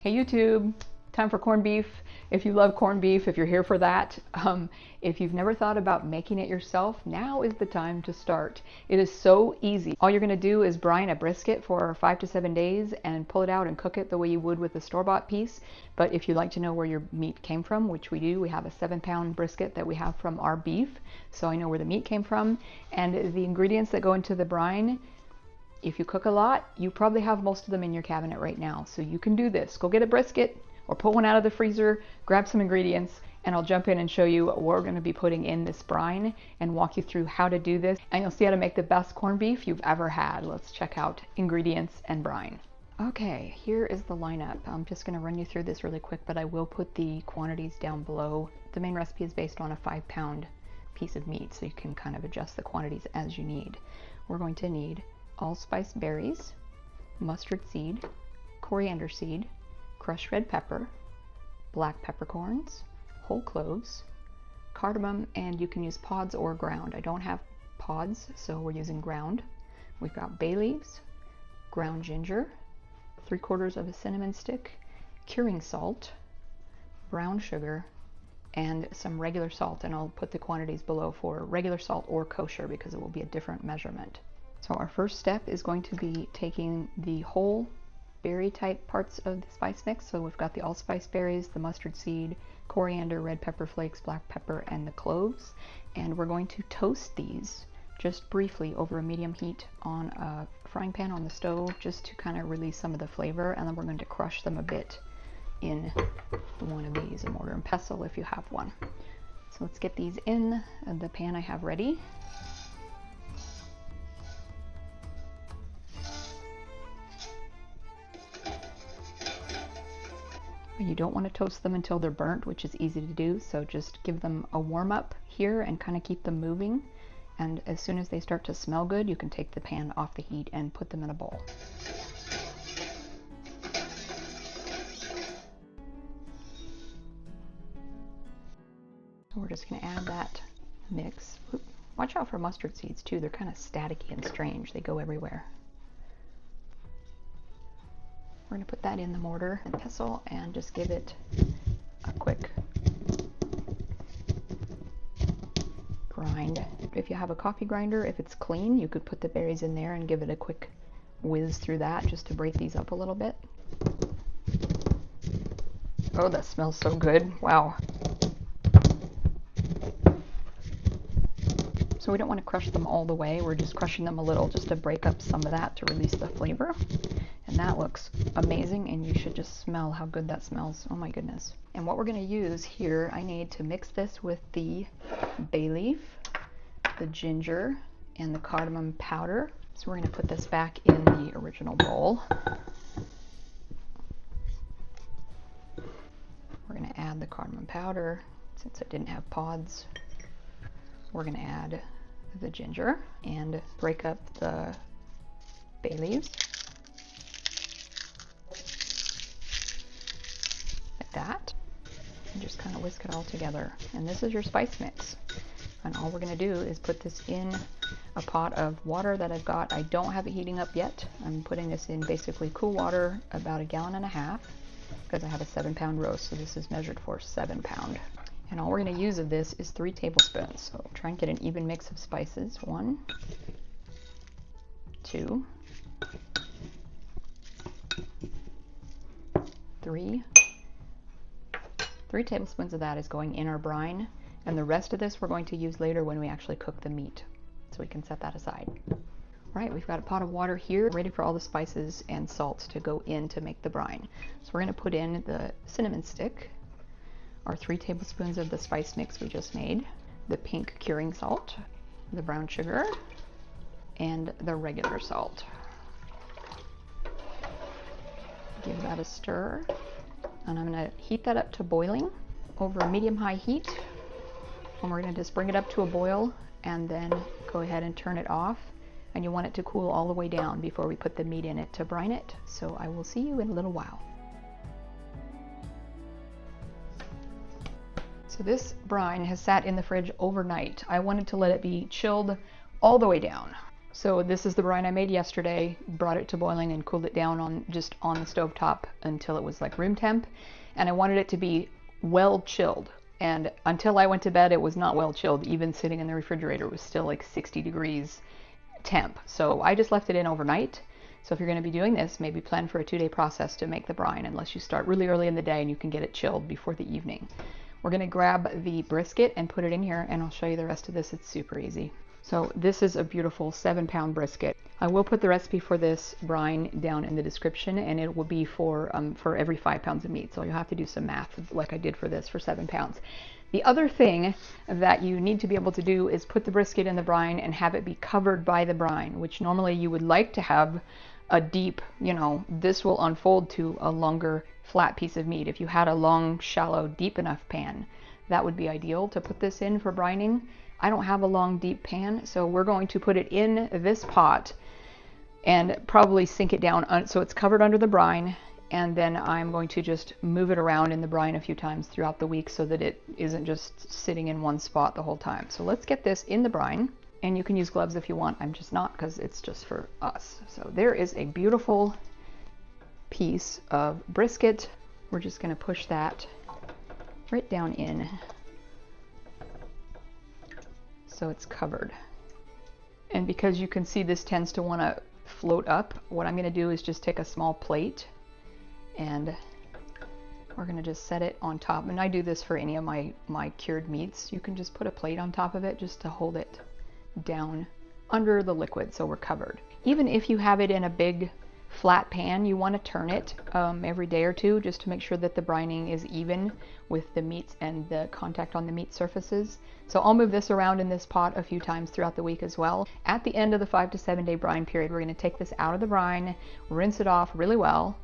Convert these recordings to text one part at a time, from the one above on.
Hey YouTube, time for corned beef. If you love corned beef, if you're here for that, if you've never thought about making it yourself, now is the time to start. It is so easy. All you're going to do is brine a brisket for 5 to 7 days and pull it out and cook it the way you would with a store-bought piece. But if you'd like to know where your meat came from, which we do, we have a 7-pound brisket that we have from our beef, so I know where the meat came from. And the ingredients that go into the brine, if you cook a lot, you probably have most of them in your cabinet right now. So you can do this. Go get a brisket or pull one out of the freezer, grab some ingredients, and I'll jump in and show you what we're going to be putting in this brine and walk you through how to do this. And you'll see how to make the best corned beef you've ever had. Let's check out ingredients and brine. Okay, here is the lineup. I'm just going to run you through this really quick, but I will put the quantities down below. The main recipe is based on a 5-pound piece of meat, so you can kind of adjust the quantities as you need. We're going to need allspice berries, mustard seed, coriander seed, crushed red pepper, black peppercorns, whole cloves, cardamom, and you can use pods or ground. I don't have pods, so we're using ground. We've got bay leaves, ground ginger, 3/4 of a cinnamon stick, curing salt, brown sugar, and some regular salt, and I'll put the quantities below for regular salt or kosher because it will be a different measurement. So our first step is going to be taking the whole berry type parts of the spice mix. So we've got the allspice berries, the mustard seed, coriander, red pepper flakes, black pepper, and the cloves. And we're going to toast these just briefly over a medium heat on a frying pan on the stove just to kind of release some of the flavor. And then we're going to crush them a bit in one of these, a mortar and pestle if you have one. So let's get these in the pan I have ready. You don't want to toast them until they're burnt, which is easy to do, so just give them a warm up here and kind of keep them moving. And as soon as they start to smell good, you can take the pan off the heat and put them in a bowl. So we're just going to add that mix. Watch out for mustard seeds too, they're kind of staticky and strange, they go everywhere. We're going to put that in the mortar and pestle and just give it a quick grind. If you have a coffee grinder, if it's clean, you could put the berries in there and give it a quick whiz through that just to break these up a little bit. Oh, that smells so good. Wow. So we don't want to crush them all the way. We're just crushing them a little just to break up some of that to release the flavor. And that looks amazing, and you should just smell how good that smells. Oh my goodness. And what we're going to use here, I need to mix this with the bay leaf, the ginger, and the cardamom powder. So we're going to put this back in the original bowl. We're going to add the cardamom powder. Since I didn't have pods, we're going to add the ginger and break up the bay leaves. That and just kind of whisk it all together, and this is your spice mix. And all we're going to do is put this in a pot of water that I've got. I don't have it heating up yet. I'm putting this in basically cool water, about 1.5 gallons, because I have a 7-pound roast, so this is measured for 7 pound. And all we're going to use of this is 3 tablespoons. So try and get an even mix of spices. 1, 2, 3. 3 tablespoons of that is going in our brine, and the rest of this we're going to use later when we actually cook the meat, so we can set that aside. All right, we've got a pot of water here ready for all the spices and salt to go in to make the brine. So we're going to put in the cinnamon stick, our 3 tablespoons of the spice mix we just made, the pink curing salt, the brown sugar, and the regular salt. Give that a stir. And I'm going to heat that up to boiling over a medium-high heat. And we're going to just bring it up to a boil and then go ahead and turn it off. And you want it to cool all the way down before we put the meat in it to brine it. So I will see you in a little while. So this brine has sat in the fridge overnight. I wanted to let it be chilled all the way down. So this is the brine I made yesterday, brought it to boiling and cooled it down on just on the stove top until it was like room temp. And I wanted it to be well chilled. And until I went to bed, it was not well chilled. Even sitting in the refrigerator was still like 60 degrees temp. So I just left it in overnight. So if you're going to be doing this, maybe plan for a 2-day process to make the brine, unless you start really early in the day and you can get it chilled before the evening. We're going to grab the brisket and put it in here, and I'll show you the rest of this. It's super easy. So this is a beautiful 7-pound brisket. I will put the recipe for this brine down in the description, and it will be for every 5 pounds of meat. So you'll have to do some math like I did for this for 7 pounds. The other thing that you need to be able to do is put the brisket in the brine and have it be covered by the brine, which normally you would like to have a deep, you know, this will unfold to a longer flat piece of meat. If you had a long, shallow, deep enough pan, that would be ideal to put this in for brining. I don't have a long, deep pan, so we're going to put it in this pot and probably sink it down so it's covered under the brine, and then I'm going to just move it around in the brine a few times throughout the week so that it isn't just sitting in one spot the whole time. So let's get this in the brine, and you can use gloves if you want. I'm just not, because it's just for us. So there is a beautiful piece of brisket. We're just going to push that right down in so it's covered. And because you can see this tends to want to float up, what I'm going to do is just take a small plate and we're going to just set it on top. And I do this for any of my cured meats. You can just put a plate on top of it just to hold it down under the liquid so we're covered. Even if you have it in a big flat pan, you want to turn it every day or two just to make sure that the brining is even with the meats and the contact on the meat surfaces. So I'll move this around in this pot a few times throughout the week as well. At the end of the 5 to 7 day brine period, we're going to take this out of the brine, rinse it off really well,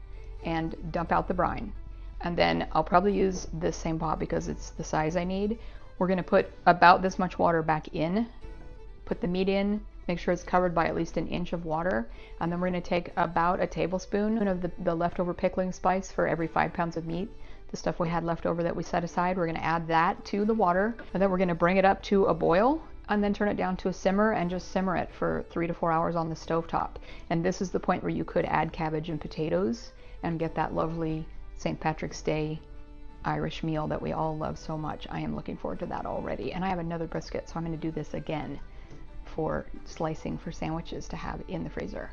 and dump out the brine. And then I'll probably use this same pot because it's the size I need. We're going to put about this much water back in, put the meat in, make sure it's covered by at least 1 inch of water, and then we're going to take about a tablespoon of the leftover pickling spice for every 5 pounds of meat. The stuff we had left over that we set aside, we're going to add that to the water, and then we're going to bring it up to a boil and then turn it down to a simmer and just simmer it for 3 to 4 hours on the stovetop. And this is the point where you could add cabbage and potatoes and get that lovely St. Patrick's Day Irish meal that we all love so much. I am looking forward to that already. And I have another brisket, so I'm going to do this again for slicing for sandwiches to have in the freezer.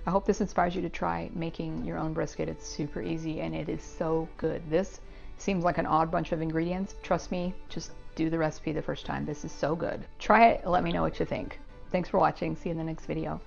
I hope this inspires you to try making your own brisket. It's super easy and it is so good. This seems like an odd bunch of ingredients. Trust me, just do the recipe the first time. This is so good. Try it, let me know what you think. Thanks for watching. See you in the next video.